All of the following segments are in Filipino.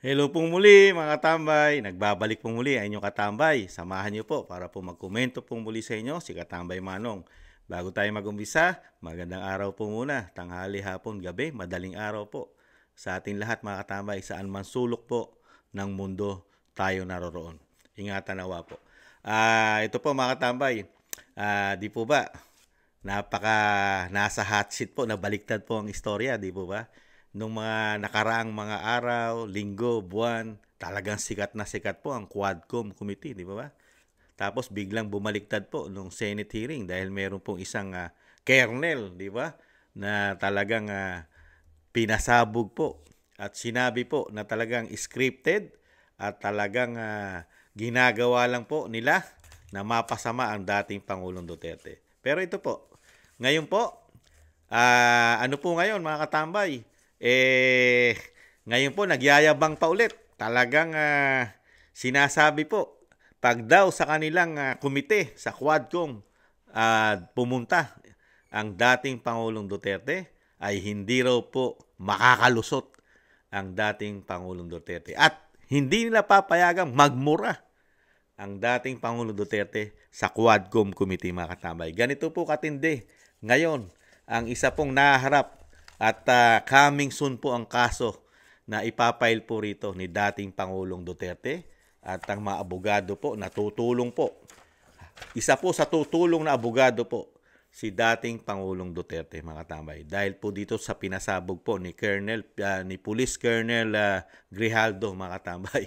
Hello pong muli mga katambay. Nagbabalik pong muli ang inyong katambay. Samahan niyo po para po magkomento pong muli sa inyo si Katambay Manong. Bago tayo mag-umpisa, magandang araw po muna. Tanghali, hapon, gabi, madaling araw po. Sa ating lahat mga katambay, saan man sulok po ng mundo tayo naroroon. Ingatan nawa po. Ito po mga katambay, di po ba nasa hot seat po, nabaliktad po ang istorya, di po ba? Nung mga nakaraang mga araw, linggo, buwan, talagang sikat na sikat po ang Quadcom Committee, di ba ba? Tapos biglang bumaliktad po nung Senate hearing dahil meron pong isang kernel, di ba? Na talagang pinasabog po at sinabi po na talagang scripted at talagang ginagawa lang po nila na mapasama ang dating Pangulong Duterte. Pero ito po, ngayon po, ano po ngayon mga katambay? Ngayon po nagyayabang pa ulit. Talagang sinasabi po, pag daw sa kanilang komite sa Quadcom pumunta ang dating Pangulong Duterte, ay hindi raw po makakalusot ang dating Pangulong Duterte. At hindi nila papayagang magmura ang dating Pangulong Duterte sa Quadcom Committee mga katambay. Ganito po katindi. Ngayon, ang isa pong naharap at coming soon po ang kaso na ipapail po rito ni dating Pangulong Duterte at ang mga abogado po na tutulong po. Isa po sa tutulong na abogado po si dating Pangulong Duterte mga katambay. Dahil po dito sa pinasabog po ni Police Colonel Grijaldo mga katambay.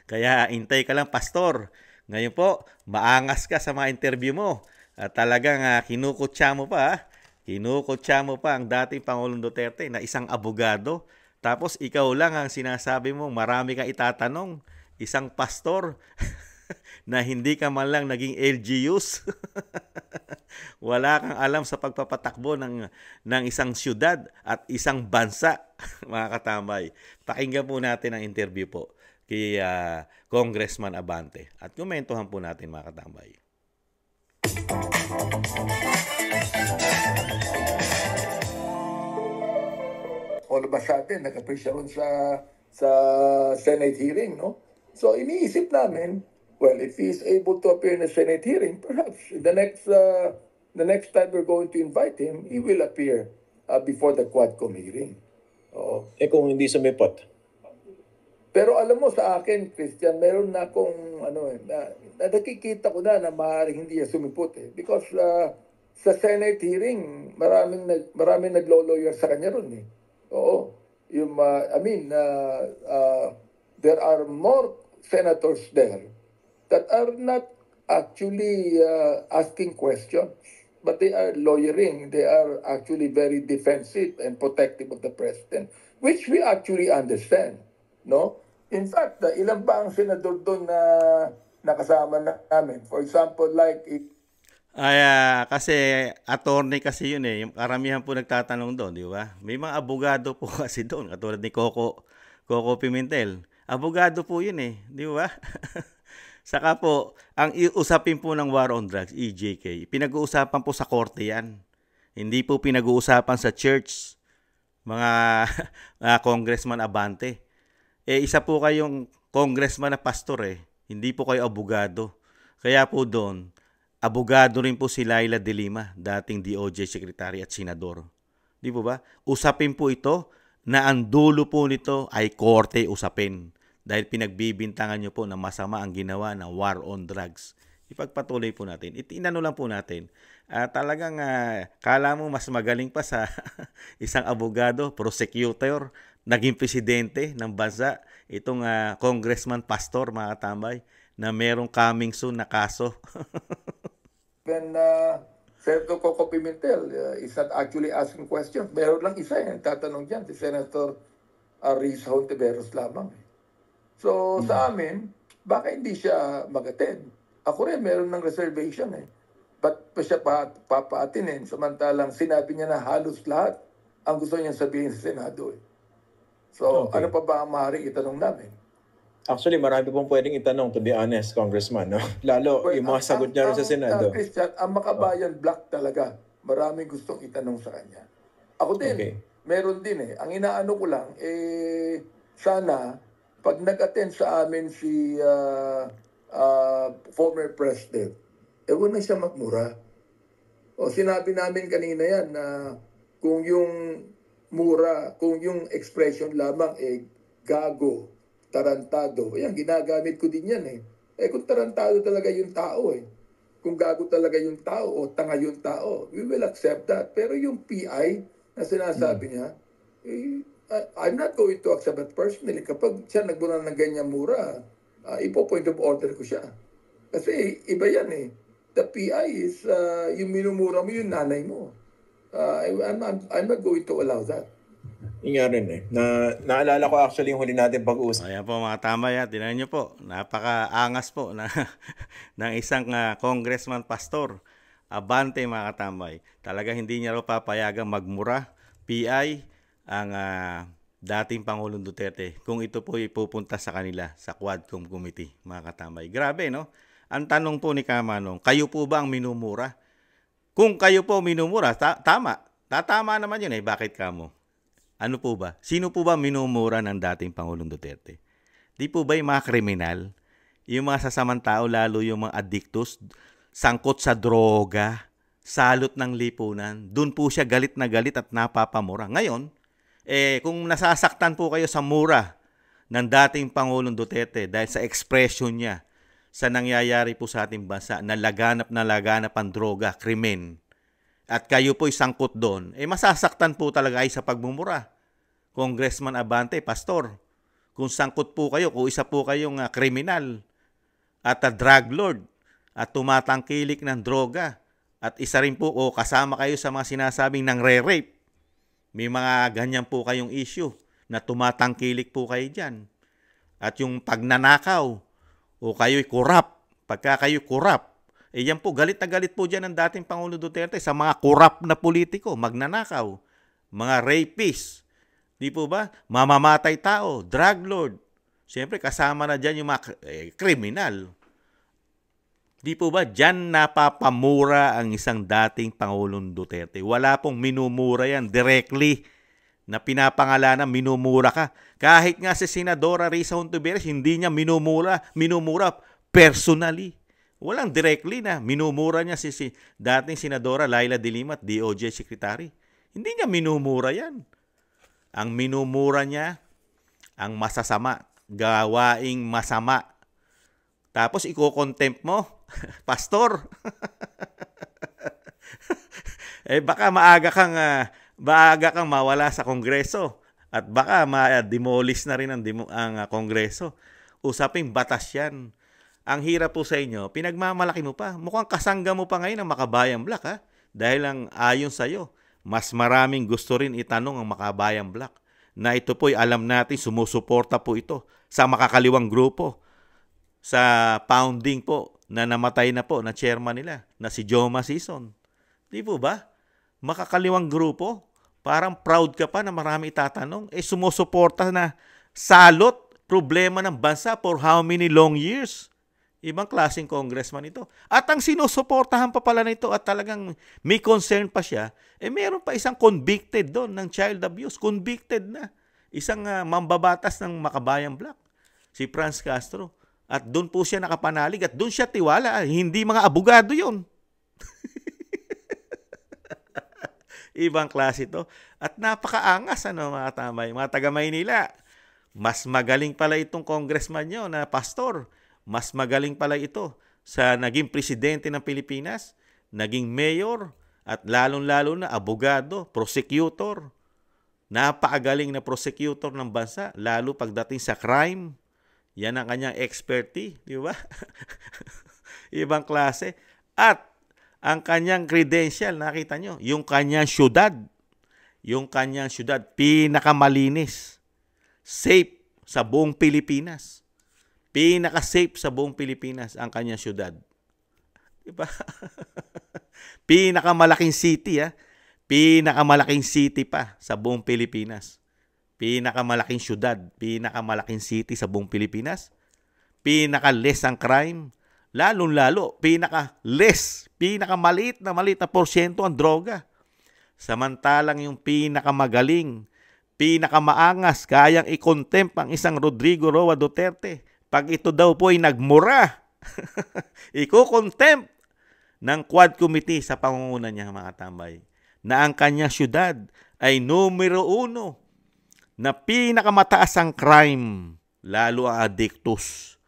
Kaya intay ka lang, Pastor. Ngayon po, maangas ka sa mga interview mo. At talagang kinukutsa mo pa. Kinukutsa mo pa ang dating Pangulong Duterte na isang abogado. Tapos ikaw lang ang sinasabi mo, marami kang itatanong. Isang pastor na hindi ka man lang naging LGUs. Wala kang alam sa pagpapatakbo ng isang syudad at isang bansa, mga katambay. Pakinggan po natin ang interview po kay Congressman Abante. At komentuhan po natin mga katambay. All of a sudden, nag-appreciate ron sa Senate hearing, no? So, iniisip namin, well, if he is able to appear in a Senate hearing, perhaps the next time we're going to invite him, he will appear before the Quadcom hearing. Oo. Kung hindi sumipot? Pero alam mo sa akin, Christian, meron na akong nakikita ko na maaaring hindi siya sumipot eh. Because sa Senate hearing, maraming naglo-lawyer sa kanya ron eh. Oo. There are more senators there that are not actually asking questions, but they are lawyering. They are actually very defensive and protective of the president, which we actually understand. No? In fact, ilan ba ang senador doon na nakasama namin? For example, like Kasi attorney kasi yun eh. Yung karamihan po nagtatanong doon, di ba? May mga abogado po kasi doon, katulad ni Coco Pimentel. Abogado po yun eh, di ba? Saka po, ang usapin po ng War on Drugs, EJK, pinag-uusapan po sa korte yan. Hindi po pinag-uusapan sa church, mga Congressman Abante. Isa po kayong congressman na pastor eh. Hindi po kayo abogado. Kaya po doon, abogado rin po si Laila De Lima, dating DOJ Secretary at Senador. Di po ba? Usapin po ito na ang dulo po nito ay korte usapin. Dahil pinagbibintangan nyo po na masama ang ginawa ng war on drugs. Ipagpatuloy po natin. Inano lang po natin. Talagang kala mo mas magaling pa sa isang abogado, prosecutor, naging presidente ng bansa, itong congressman pastor mga katambay, na merong coming soon na kaso. when Senator Coco Pimentel is not actually asking questions, meron lang isa yung tatanong dyan, si Senator Risa Hontiveros lamang. So sa amin, baka hindi siya mag-attend. Ako rin, meron ng reservation eh. Ba't pa siya papaatinin? Samantalang sinabi niya na halos lahat ang gusto niya sabihin sa Senado eh. So Okay. ano pa ba ang maaaring itanong namin? Actually, marami pong pwedeng itanong, to be honest, Congressman. No? Lalo, yung mga sagot niya rin sa Senado. Christian, ang Makabayan Black talaga, maraming gustong itanong sa kanya. Ako din, Okay. meron din eh. Ang inaano ko lang, sana pag nag-attend sa amin si former president, huwag na siya magmura. O sinabi namin kanina yan na kung yung mura, kung yung expression lamang gago, tarantado, yan, ginagamit ko din yan eh. Kung tarantado talaga yung tao kung gago talaga yung tao o tanga yung tao, we will accept that. Pero yung PI na sinasabi niya, I'm not going to accept it personally. Kapag siya nagbura ng ganyan mura, ipo-point of order ko siya. Kasi iba yan eh. The PI is, yung minumura mo yung nanay mo. I'm not going to allow that. Yun nga rin eh. Naalala ko actually yung huli natin pag-uusap. Ayan po mga tambay, tingnan nyo po, napaka-angas po na, ng isang congressman pastor. Abante mga katambay. Talaga hindi niya raw papayagang magmura, PI, ang dating Pangulong Duterte kung ito po ipupunta sa kanila sa Quadcom Committee, mga katambay. Grabe, no? Ang tanong po ni Kamanong, kayo po ba ang minumura? Kung kayo po minumura, tama. Tatama naman yun eh. Bakit kamo? Ano po ba? Sino po ba minumura ng dating Pangulong Duterte? Di po ba yung mga kriminal? Yung mga sasamang tao, lalo yung mga addictus, sangkot sa droga, salot ng lipunan. Doon po siya galit na galit at napapamura. Ngayon, kung nasasaktan po kayo sa mura ng dating Pangulong Duterte dahil sa expression niya sa nangyayari po sa ating bansa na laganap ang droga, krimen, at kayo po'y sangkot doon, masasaktan po talaga ay sa pagmumura. Congressman Abante, pastor, kung sangkot po kayo, kung isa po kayong kriminal at drug lord at tumatangkilik ng droga at isa rin po o kasama kayo sa mga sinasabing nang re-rape, may mga ganyan po kayong issue na tumatangkilik po kayo dyan. At yung pagnanakaw o kayo'y kurap, pagka kayo kurap, yan po, galit na galit po dyan ang dating Pangulo Duterte sa mga korap na politiko, magnanakaw, mga rapists, di po ba? Mamamatay tao, drug lord. Siyempre, kasama na dyan yung mga kriminal. Di po ba? Dyan napapamura ang isang dating Pangulong Duterte. Wala pong minumura yan directly na pinapangalanan, minumura ka. Kahit nga si Senadora Risa Hontiveros, hindi niya minumura personally. Walang directly na minumura niya si dating Senadora Laila De Lima at DOJ Secretary. Hindi niya minumura yan. Ang minumura niya, ang masasama, gawaing masama. Tapos iko-contempt mo, pastor. Baka maaga kang mawala sa Kongreso at baka ma-demolish na rin ang Kongreso. Usaping batas yan. Ang hirap po sa inyo, pinagmamalaki mo pa. Mukhang kasangga mo pa ngayon ang Makabayang Black, ha? Dahil ang ayon sa'yo, mas maraming gusto rin itanong ang Makabayang Black na ito po'y alam natin, sumusuporta po ito sa makakaliwang grupo, sa founding po na namatay na po na chairman nila, na si Joma Sison. Di po ba? Makakaliwang grupo, parang proud ka pa na marami itatanong. Sumusuporta na salot, problema ng bansa for how many long years? Ibang klaseng congressman ito. At ang sinusuportahan pa pala nito at talagang may concern pa siya, meron pa isang convicted doon ng child abuse. Convicted na. Isang mambabatas ng Makabayang Black. Si Franz Castro. At doon po siya nakapanalig at doon siya tiwala. Hindi mga abogado yun. Ibang klase ito. At napakaangas, mga tambay. Mga taga-Maynila. Mas magaling pala itong congressman nyo na pastor. Mas magaling pala ito sa naging presidente ng Pilipinas, naging mayor, at lalong-lalo na abogado, prosecutor. Napakagaling na prosecutor ng bansa, lalo pagdating sa crime. Yan ang kanyang expertise, di ba? Ibang klase. At ang kanyang credential, nakita nyo, yung kanyang syudad, pinakamalinis, safe sa buong Pilipinas. Pinaka-safe sa buong Pilipinas ang kanyang syudad. Diba? Pinakamalaking city, Pinakamalaking city pa sa buong Pilipinas. Pinakamalaking syudad, pinakamalaking city sa buong Pilipinas. Pinaka-less ang crime. Lalong-lalo, pinakamaliit na porsyento ang droga. Samantalang yung pinakamagaling, pinakamaangas, kayang i-contempt ang isang Rodrigo Roa Duterte. Pag ito daw po ay nagmura, iko-contempt ng Quad Committee sa pangunguna niya, mga tambay, na ang kanyang syudad ay numero 1 na pinakamataas ang crime, lalo ang addictus.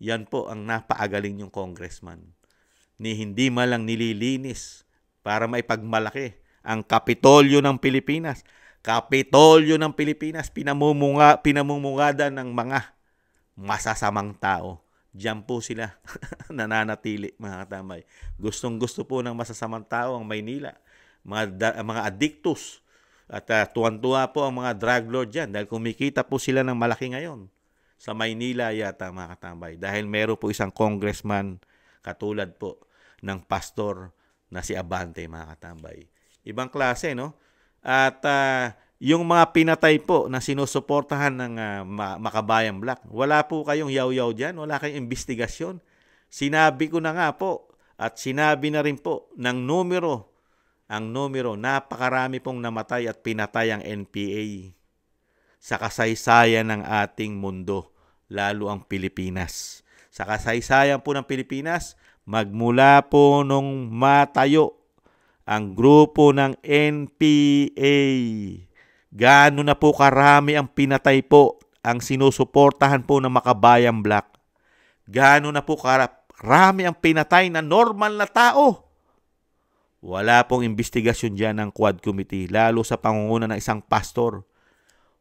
Yan po ang napaagaling yung congressman. Ni hindi malang nililinis para maipagmalaki ang Kapitolyo ng Pilipinas. Kapitolyo ng Pilipinas, pinamumungada ng mga masasamang tao. Diyan po sila nananatili, mga katambay. Gustong-gusto po ng masasamang tao ang Maynila, mga addictus. At tuwan-tuwa po ang mga drug lord dyan dahil kumikita po sila ng malaki ngayon sa Maynila yata, mga katambay. Dahil meron po isang congressman katulad po ng pastor na si Abante, mga katambay. Ibang klase, no? At yung mga pinatay po na sinusuportahan ng Makabayan Black, wala po kayong yaw-yaw dyan, wala kayong investigasyon. Sinabi ko na nga po at sinabi na rin po ng numero, napakarami pong namatay at pinatay ang NPA sa kasaysayan ng ating mundo, lalo ang Pilipinas. Sa kasaysayan po ng Pilipinas, magmula po nung matayo ang grupo ng NPA, gaano na po karami ang pinatay po ang sinusuportahan po ng Makabayan Black. Gaano na po karami ang pinatay na normal na tao. Wala pong investigasyon dyan ng Quad Committee, lalo sa pangunguna ng isang pastor.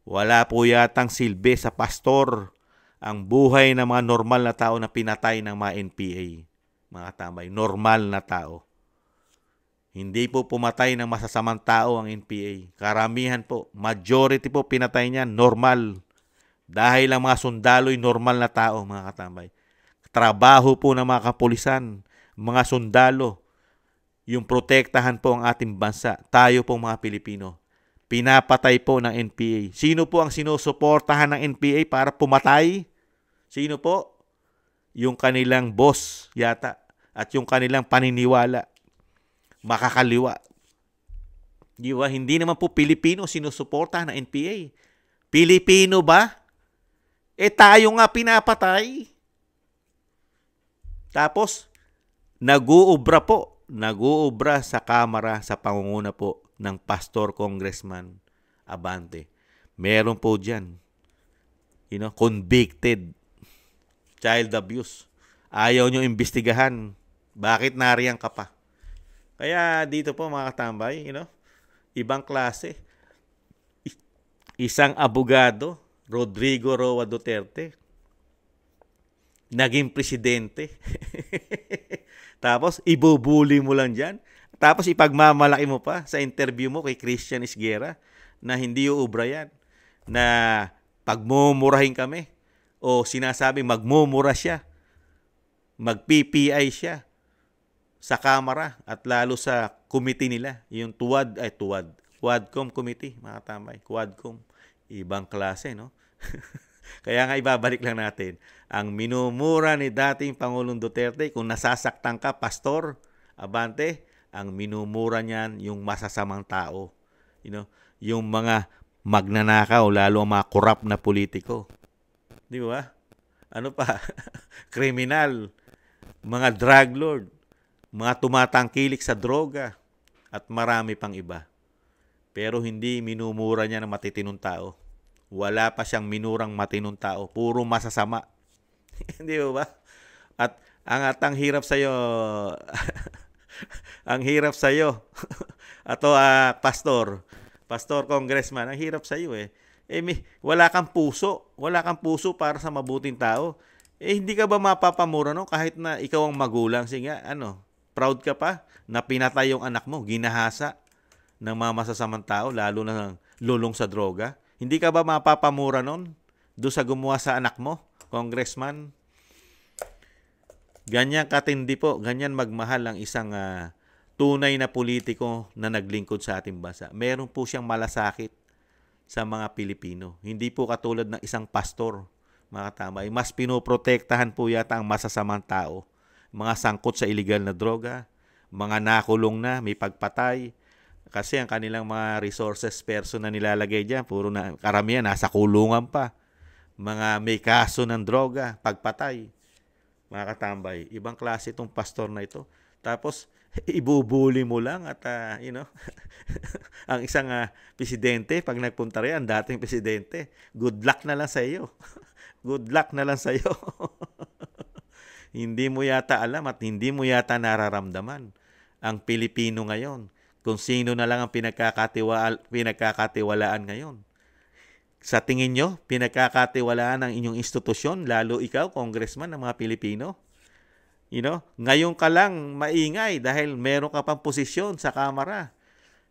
Wala po yatang silbi sa pastor ang buhay ng mga normal na tao na pinatay ng mga NPA. Mga tambay, normal na tao. Hindi po pumatay ng masasamang tao ang NPA. Karamihan po, majority po pinatay niyan, normal. Dahil ang mga sundalo'y normal na tao, mga katambay. Trabaho po ng mga kapulisan, mga sundalo, yung protektahan po ang ating bansa. Tayo po mga Pilipino. Pinapatay po ng NPA. Sino po ang sinusuportahan ng NPA para pumatay? Sino po? Yung kanilang boss yata at yung kanilang paniniwala. Makakaliwa. Diba? Hindi naman po Pilipino sinusuportahan ng NPA. Pilipino ba? Tayo nga pinapatay. Tapos, nag-uubra sa Kamara sa pangunguna po ng Pastor Congressman Abante. Meron po dyan, convicted child abuse. Ayaw nyo imbestigahan. Bakit nariyan ka pa? Kaya dito po, mga katambay, ibang klase. Isang abogado, Rodrigo Roa Duterte, naging presidente. Tapos, ibubuli mo lang dyan. Tapos, ipagmamalaki mo pa sa interview mo kay Christian Isguera na hindi uubra yan. Na pagmumurahin kami. O sinasabing magmumura siya. Mag-PPI siya sa Kamara at lalo sa committee nila. Yung Quadcom Committee, mga tambay. Quadcom. Ibang klase, no? Kaya nga ibabalik lang natin. Ang minumura ni dating Pangulong Duterte, kung nasasaktan ka, Pastor Abante, ang minumura niyan yung masasamang tao. Yung mga magnanakaw, lalo ang mga corrupt na politiko. Di ba? Ano pa? Kriminal, mga drug lord, mga tumatangkilik sa droga, at marami pang iba. Pero hindi minumura niya ng matitinong tao. Wala pa siyang minurang matinong tao. Puro masasama. Hindi ba? At ang hirap sa'yo, ang hirap sa'yo, ato Pastor Congressman, ang hirap sa'yo wala kang puso. Wala kang puso para sa mabuting tao. Hindi ka ba mapapamura kahit na ikaw ang magulang? Sige, proud ka pa na pinatay yung anak mo, ginahasa ng mga masasamang tao, lalo na lulong sa droga? Hindi ka ba mapapamura doon sa gumawa sa anak mo, Congressman? Ganyan katindi po, ganyan magmahal ang isang tunay na politiko na naglingkod sa ating bansa. Meron po siyang malasakit sa mga Pilipino. Hindi po katulad ng isang pastor, mga katamay. Mas pinoprotektahan po yata ang masasamang tao. Mga sangkot sa iligal na droga, mga nakulong na, may pagpatay, Kasi ang kanilang mga resources person na nilalagay dyan, puro na, karamihan, nasa kulungan pa. Mga may kaso ng droga, pagpatay. Mga katambay, ibang klase itong pastor na ito. Tapos, ibubuli mo lang at, ang isang presidente, pag nagpunta rin, ang dating presidente, good luck na lang sa iyo. Good luck na lang sa iyo. Hindi mo yata alam at hindi mo yata nararamdaman ang Pilipino ngayon. Kung sino na lang ang pinagkakatiwalaan ngayon. Sa tingin nyo, pinagkakatiwalaan ng inyong institusyon, lalo ikaw, congressman ng mga Pilipino? Ngayon ka lang maingay dahil meron ka pang posisyon sa Kamara.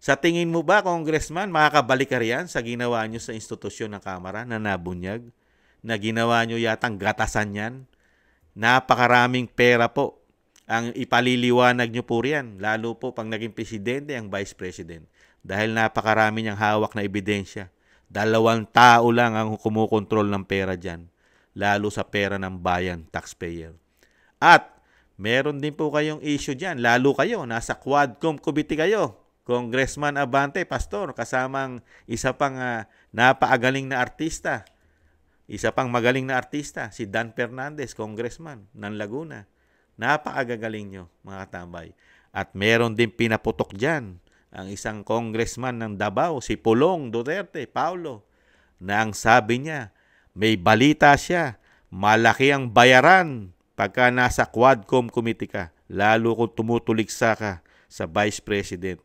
Sa tingin mo ba, congressman, makakabalik ka riyan sa ginawa nyo sa institusyon ng Kamara na nabunyag? Na ginawa nyo yatang gatasan yan? Napakaraming pera po ang ipaliliwanag nyo po riyan, lalo po pag naging presidente ang vice president. Dahil napakarami niyang hawak na ebidensya. 2 tao lang ang kumukontrol ng pera dyan, lalo sa pera ng bayan, taxpayer. At meron din po kayong issue dyan, lalo kayo, nasa Quadcom committee kayo. Congressman Abante, pastor, kasamang isa pang napaagaling na artista. Isa pang magaling na artista, si Dan Fernandez, congressman ng Laguna. Napakagagaling nyo, mga katambay. At meron din pinaputok dyan ang isang congressman ng Davao, si Pulong Duterte, Paulo, na ang sabi niya, may balita siya, malaki ang bayaran pagka nasa Quadcom committee ka, lalo kung tumutuligsa ka sa Vice President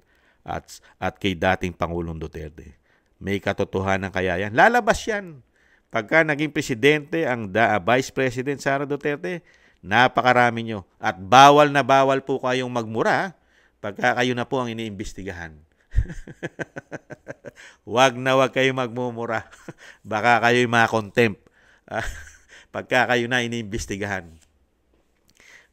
at kay dating Pangulong Duterte. May katotohanan kaya yan? Lalabas yan. Pagka naging presidente ang Vice President Sara Duterte, napakarami nyo. At bawal na bawal po kayong magmura pagka kayo na po ang iniimbestigahan. Wag na wag kayong magmumura. Baka kayo'y makontempt pagka kayo na iniimbestigahan.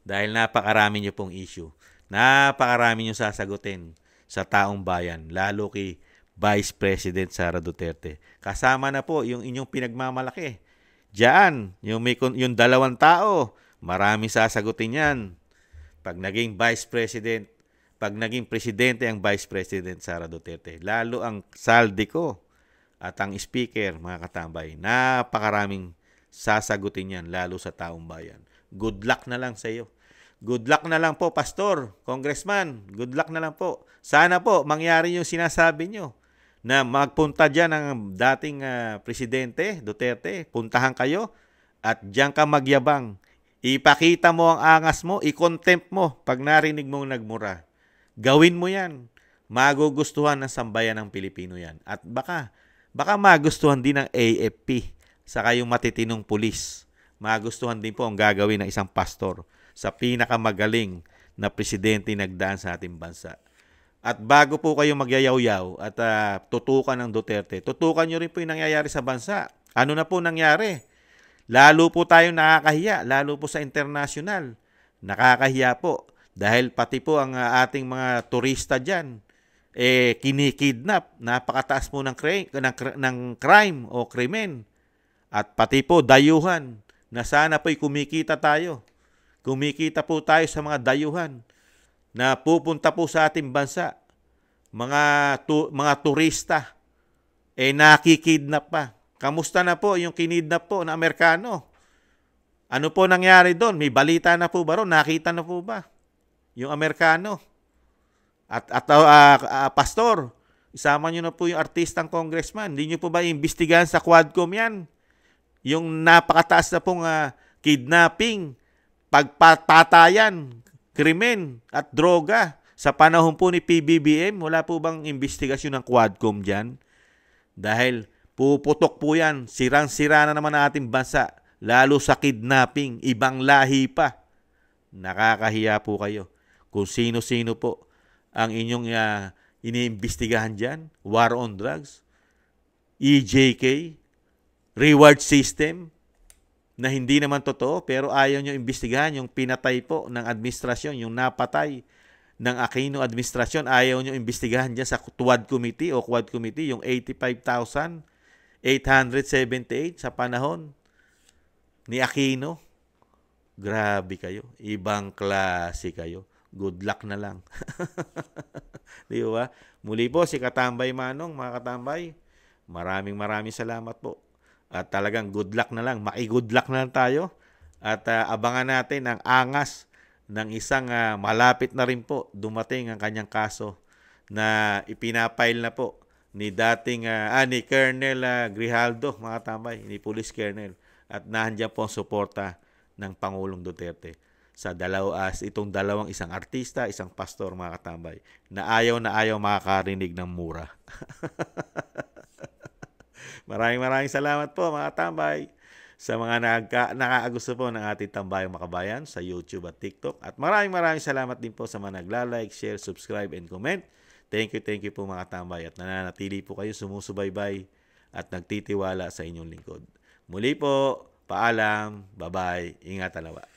Dahil napakarami nyo pong issue. Napakarami nyo sasagutin sa taong bayan, lalo kay Vice President Sara Duterte. Kasama na po yung inyong pinagmamalaki. Diyan, yung 2 tao, marami sasagutin yan. Pag naging Vice President, pag naging Presidente ang Vice President Sara Duterte, lalo ang Saldico at ang Speaker, mga katambay, napakaraming sasagutin yan, lalo sa taong bayan. Good luck na lang sa iyo. Good luck na lang po, Pastor, Congressman. Good luck na lang po. Sana po mangyari yung sinasabi nyo na magpunta dyan ang dating Presidente Duterte. Puntahan kayo at dyan ka magyabang. Ipakita mo ang angas mo, i-contempt mo pag narinig mong nagmura. Gawin mo yan. Magugustuhan ng sambayan ng Pilipino yan. At baka magustuhan din ng AFP sa kayong matitinong pulis. Magustuhan din po ang gagawin ng isang pastor sa pinakamagaling na presidente nagdaan sa ating bansa. At bago po kayo magyayaw-yaw at tutukan ng Duterte, tutukan nyo rin po yung nangyayari sa bansa. Ano na po nangyari? Lalo po tayo nakakahiya, lalo po sa international. Nakakahiya po dahil pati po ang ating mga turista dyan, kinikidnap. Napakataas po ng crime o krimen. At pati po dayuhan na sana po'y kumikita tayo. Kumikita po tayo sa mga dayuhan na pupunta po sa ating bansa. Mga turista, nakikidnap pa. Kamusta na po yung kinidnap po na Amerikano? Ano po nangyari doon? May balita na po ba ron? Nakita na po ba yung Amerikano? At Pastor, isama nyo na po yung artistang congressman. Hindi nyo po ba imbestigahan sa Quadcom yan? Yung napakataas na pong kidnapping, pagpatayan, krimen at droga sa panahon po ni PBBM, wala po bang investigasyon ng Quadcom dyan? Dahil puputok po yan, sirang-sira na naman ang ating bansa, lalo sa kidnapping, ibang lahi pa. Nakakahiya po kayo kung sino-sino po ang inyong iniimbestigahan dyan. War on drugs, EJK, reward system, na hindi naman totoo, pero ayaw nyo imbestigahan yung pinatay po ng administrasyon, yung napatay ng Aquino administrasyon, ayaw nyo imbestigahan dyan sa Quad Committee o Quad Committee, yung 85,878 sa panahon ni Aquino. Grabe kayo. Ibang klase kayo. good luck na lang. Di ba? Muli po si Katambay Manong, mga katambay. Maraming salamat po. At talagang good luck na lang. Maki-good luck na lang tayo. At abangan natin ang angas ng isang malapit na rin po dumating ang kanyang kaso na ipinapile na po ni dating ni Colonel Grijaldo, mga tambay, ni Police Colonel. At nandiyan po ang suporta ng Pangulong Duterte sa itong dalawang, isang artista, isang pastor, mga katambay, na ayaw makakarinig ng mura. Maraming salamat po, mga tambay, sa mga nakakagusto po ng ating Tambayang Makabayan sa YouTube at TikTok. At maraming salamat din po sa mga nagla-like, share, subscribe, and comment. Thank you po, mga tambay, at nananatili po kayo sumusubaybay at nagtitiwala sa inyong lingkod. Muli po, paalam, bye-bye, ingatan nawa.